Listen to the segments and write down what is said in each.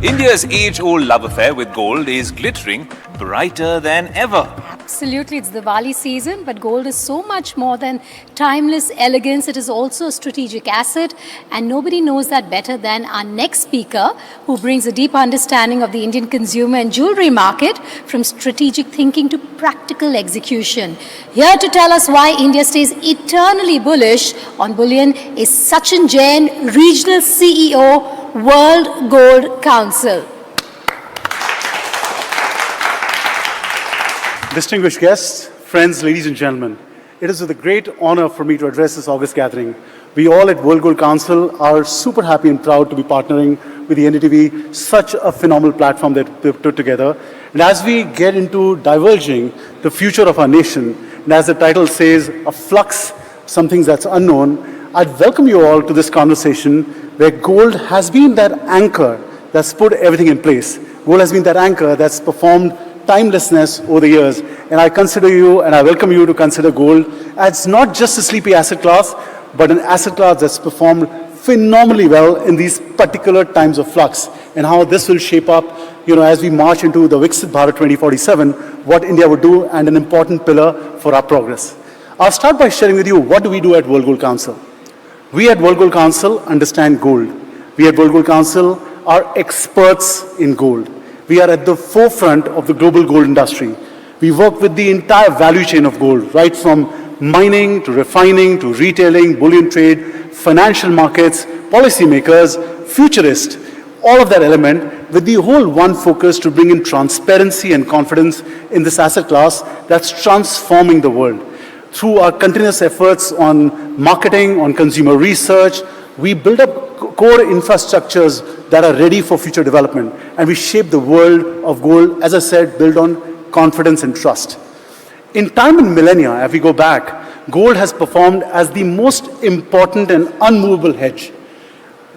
India's age-old love affair with gold is glittering brighter than ever. Absolutely, it's Diwali season, but gold is so much more than timeless elegance. It is also a strategic asset, and nobody knows that better than our next speaker, who brings a deep understanding of the Indian consumer and jewelry market from strategic thinking to practical execution. Here to tell us why India stays eternally bullish on bullion is Sachin Jain, Regional CEO, World Gold Council. Distinguished guests, friends, ladies and gentlemen, it is with a great honor for me to address this August gathering. We all at World Gold Council are super happy and proud to be partnering with the NDTV, such a phenomenal platform that we've put together. And as we get into divulging the future of our nation, and as the title says, a flux, some things that's unknown, I'd welcome you all to this conversation where gold has been that anchor that's put everything in place. Gold has been that anchor that's performed timelessness over the years. And I consider you, and I welcome you to consider gold as not just a sleepy asset class, but an asset class that's performed phenomenally well in these particular times of flux, and how this will shape up, as we march into the Viksit Bharat 2047, what India would do, and an important pillar for our progress. I'll start by sharing with you what do we do at World Gold Council. We at World Gold Council understand gold. We at World Gold Council are experts in gold. We are at the forefront of the global gold industry. We work with the entire value chain of gold, right from mining to refining to retailing, bullion trade, financial markets, policymakers, futurists, all of that element with the whole one focus to bring in transparency and confidence in this asset class that's transforming the world. Through our continuous efforts on marketing, on consumer research, we build up core infrastructures that are ready for future development, and we shape the world of gold, as I said, built on confidence and trust. In time and millennia, as we go back, gold has performed as the most important and unmovable hedge.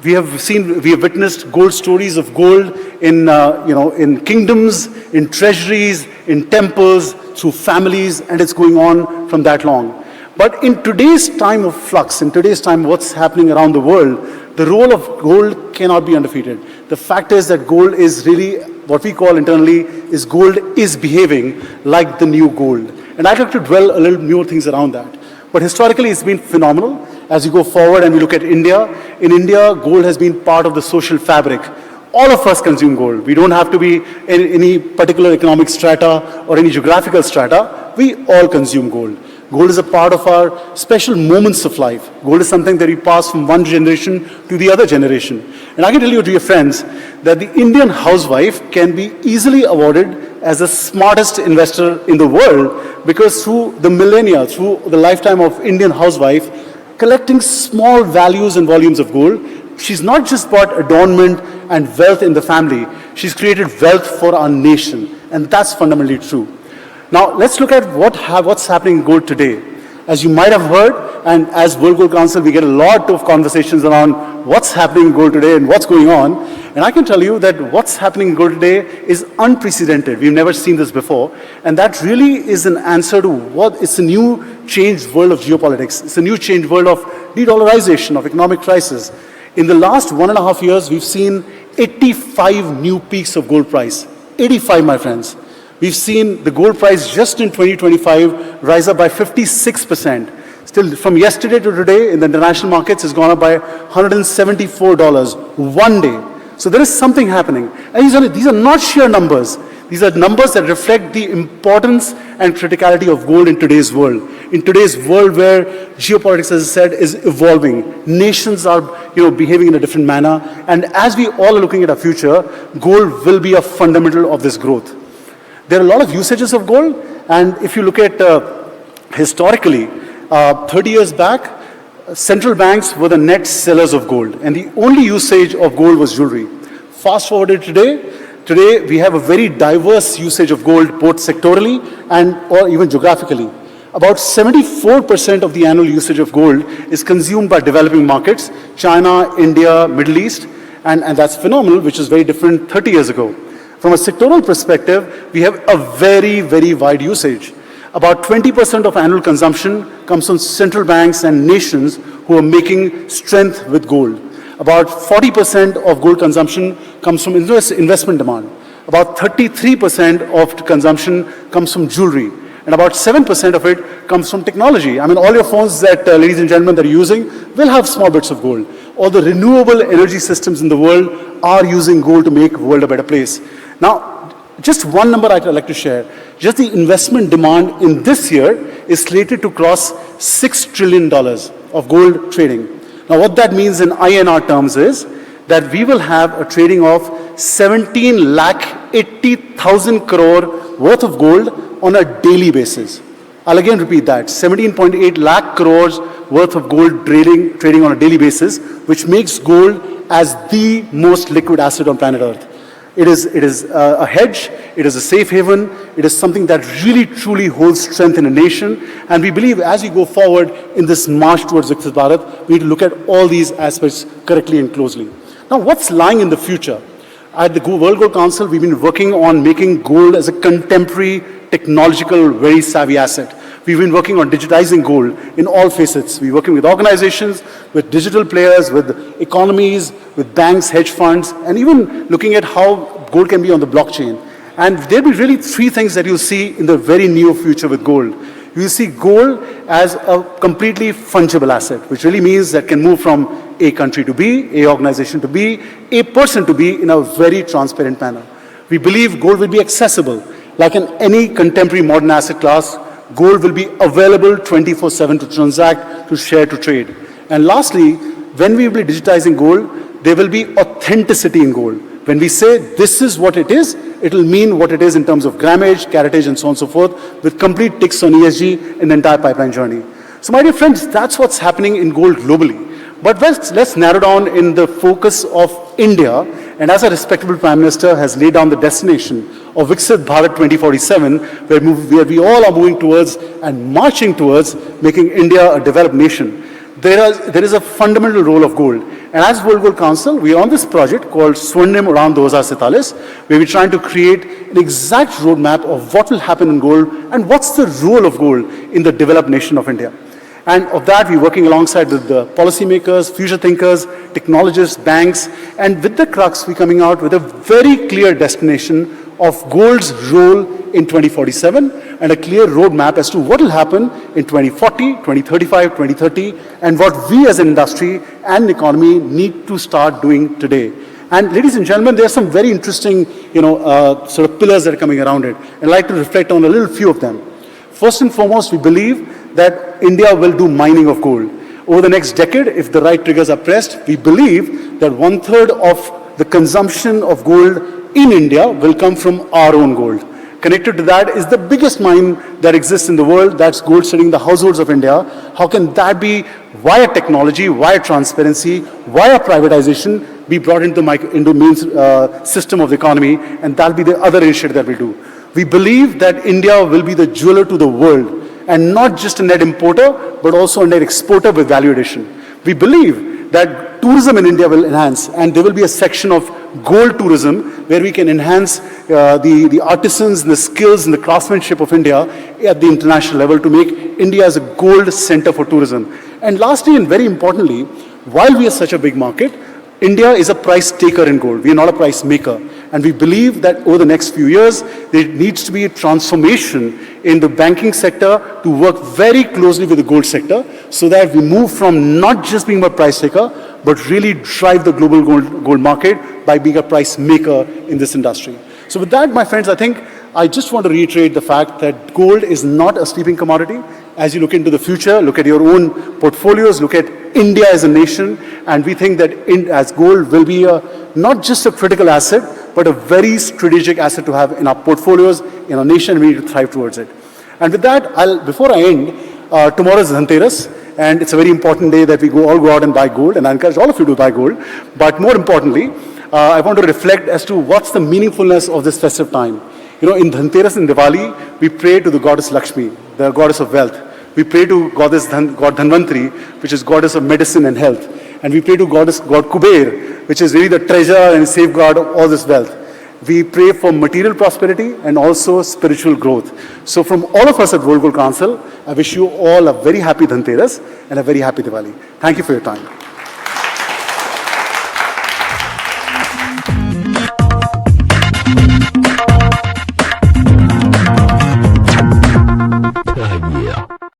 We have witnessed gold stories of gold in kingdoms, in treasuries, in temples, through families, and it's going on from that long. But in today's time of flux, in today's time what's happening around the world, the role of gold cannot be undefeated. The fact is that gold is really, what we call internally, is gold is behaving like the new gold. And I'd like to dwell a little more things around that. But historically, it's been phenomenal. As you go forward and we look at India, in India, gold has been part of the social fabric. All of us consume gold. We don't have to be in any particular economic strata or any geographical strata. We all consume gold. Gold is a part of our special moments of life. Gold is something that we pass from one generation to the other generation. And I can tell you, dear friends, that the Indian housewife can be easily awarded as the smartest investor in the world, because through the millennia, through the lifetime of Indian housewife, collecting small values and volumes of gold, she's not just brought adornment and wealth in the family, she's created wealth for our nation. And that's fundamentally true. Now, let's look at what's happening in gold today. As you might have heard, and as World Gold Council, we get a lot of conversations around what's happening in gold today and what's going on. And I can tell you that what's happening in gold today is unprecedented. We've never seen this before. And that really is an answer to it's a new changed world of geopolitics. It's a new changed world of de-dollarization, of economic crisis. In the last 1.5 years, we've seen 85 new peaks of gold price. 85, my friends. We've seen the gold price just in 2025 rise up by 56%. Still, from yesterday to today, in the international markets, it's gone up by $174 one day. So there is something happening. And these are not sheer numbers. These are numbers that reflect the importance and criticality of gold in today's world. In today's world where geopolitics, as I said, is evolving. Nations are behaving in a different manner. And as we all are looking at our future, gold will be a fundamental of this growth. There are a lot of usages of gold, and if you look at historically, 30 years back, central banks were the net sellers of gold, and the only usage of gold was jewelry. Fast forwarded today we have a very diverse usage of gold, both sectorally or even geographically. About 74% of the annual usage of gold is consumed by developing markets, China, India, Middle East, and that's phenomenal, which is very different 30 years ago. From a sectoral perspective, we have a very, very wide usage. About 20% of annual consumption comes from central banks and nations who are making strength with gold. About 40% of gold consumption comes from investment demand. About 33% of consumption comes from jewelry. And about 7% of it comes from technology. I mean, all your phones that, ladies and gentlemen, that are using will have small bits of gold. All the renewable energy systems in the world are using gold to make the world a better place. Now, just one number I'd like to share. Just the investment demand in this year is slated to cross $6 trillion of gold trading. Now, what that means in INR terms is that we will have a trading of 17,80,000 crore worth of gold on a daily basis. I'll again repeat that, 17.8 lakh crores worth of gold trading on a daily basis, which makes gold as the most liquid asset on planet Earth. It is a hedge, it is a safe haven, it is something that really truly holds strength in a nation, and we believe as we go forward in this march towards Viksit Bharat, we need to look at all these aspects correctly and closely. Now, what's lying in the future? At the World Gold Council, we've been working on making gold as a contemporary, technological, very savvy asset. We've been working on digitizing gold in all facets. We're working with organizations, with digital players, with economies, with banks, hedge funds, and even looking at how gold can be on the blockchain. And there'll be really three things that you'll see in the very near future with gold. You'll see gold as a completely fungible asset, which really means that can move from A country to B, A organization to B, A person to B in a very transparent manner. We believe gold will be accessible. Like in any contemporary modern asset class, gold will be available 24/7 to transact, to share, to trade. And lastly, when we will be digitizing gold, there will be authenticity in gold. When we say this is what it is, it will mean what it is in terms of grammage, caratage, and so on and so forth, with complete ticks on ESG in the entire pipeline journey. So my dear friends, that's what's happening in gold globally. But let's narrow down in the focus of India, and as a respectable Prime Minister has laid down the destination of Viksit Bharat 2047, where we all are moving towards and marching towards making India a developed nation. There is a fundamental role of gold. And as World Gold Council, we are on this project called Swarnim Udan 2047, where we're trying to create an exact roadmap of what will happen in gold and what's the role of gold in the developed nation of India. And of that, we're working alongside with the policymakers, future thinkers, technologists, banks, and with the crux, we're coming out with a very clear destination of gold's role in 2047 and a clear roadmap as to what will happen in 2040, 2035, 2030, and what we as an industry and economy need to start doing today. And ladies and gentlemen, there are some very interesting, sort of pillars that are coming around it. I'd like to reflect on a little few of them. First and foremost, we believe that India will do mining of gold. Over the next decade, if the right triggers are pressed, we believe that 1/3 of the consumption of gold in India will come from our own gold. Connected to that is the biggest mine that exists in the world, that's gold sitting in the households of India. How can that be, via technology, via transparency, via privatization, be brought into the main system of the economy, and that'll be the other initiative that we'll do. We believe that India will be the jeweler to the world, and not just a net importer, but also a net exporter with value addition. We believe that tourism in India will enhance, and there will be a section of gold tourism where we can enhance the artisans, the skills, and the craftsmanship of India at the international level to make India as a gold center for tourism. And lastly, and very importantly, while we are such a big market, India is a price taker in gold. We are not a price maker. And we believe that over the next few years, there needs to be a transformation in the banking sector to work very closely with the gold sector so that we move from not just being a price taker, but really drive the global gold market by being a price maker in this industry. So with that, my friends, I think I just want to reiterate the fact that gold is not a sleeping commodity. As you look into the future, look at your own portfolios, look at India as a nation, and we think that as gold will be not just a critical asset, but a very strategic asset to have in our portfolios, in our nation, we need to thrive towards it. And with that, before I end, tomorrow is Dhanteras, and it's a very important day that we all go out and buy gold, and I encourage all of you to buy gold. But more importantly, I want to reflect as to what's the meaningfulness of this festive time. In Dhanteras and Diwali, we pray to the goddess Lakshmi, the goddess of wealth. We pray to God Dhanvantri, which is goddess of medicine and health. And we pray to God Kuber, which is really the treasure and safeguard of all this wealth. We pray for material prosperity and also spiritual growth. So from all of us at World Gold Council, I wish you all a very happy Dhanteras and a very happy Diwali. Thank you for your time.